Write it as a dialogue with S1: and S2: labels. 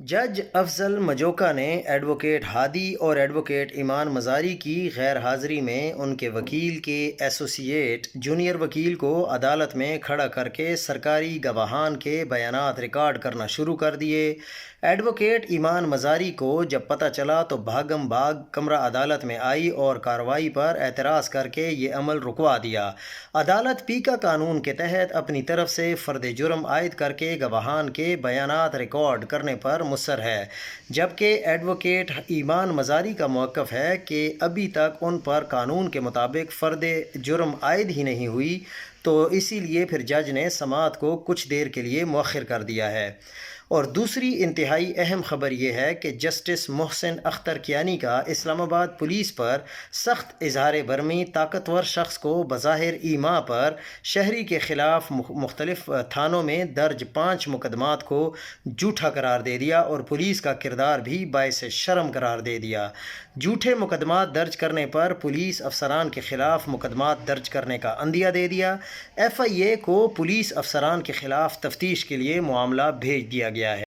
S1: جج افضل مجوکا نے ایڈوکیٹ ہادی اور ایڈوکیٹ ایمان مزاری کی غیر حاضری میں ان کے وکیل کے ایسوسی جونیئر وکیل کو عدالت میں کھڑا کر کے سرکاری گواہان کے بیانات ریکارڈ کرنا شروع کر دیے۔ ایڈوکیٹ ایمان مزاری کو جب پتہ چلا تو بھاگم بھاگ کمرہ عدالت میں آئی اور کارروائی پر اعتراض کر کے یہ عمل رکوا دیا۔ عدالت پیکا قانون کے تحت اپنی طرف سے فرد جرم عائد کر کے گواہان کے بیانات ریکارڈ کرنے پر مصر ہے، جبکہ ایڈوکیٹ ایمان مزاری کا موقف ہے کہ ابھی تک ان پر قانون کے مطابق فرد جرم عائد ہی نہیں ہوئی، تو اسی لیے پھر جج نے سماعت کو کچھ دیر کے لیے مؤخر کر دیا ہے۔ اور دوسری انتہائی اہم خبر یہ ہے کہ جسٹس محسن اختر کیانی کا اسلام آباد پولیس پر سخت اظہار برمی طاقتور شخص کو بظاہر ایما پر شہری کے خلاف مختلف تھانوں میں درج 5 مقدمات کو جھوٹا قرار دے دیا اور پولیس کا کردار بھی باعث شرم قرار دے دیا۔ جھوٹے مقدمات درج کرنے پر پولیس افسران کے خلاف مقدمات درج کرنے کا عندیہ دے دیا۔ ایف آئی اے کو پولیس افسران کے خلاف تفتیش کے لیے معاملہ بھیج دیا گیا ہے۔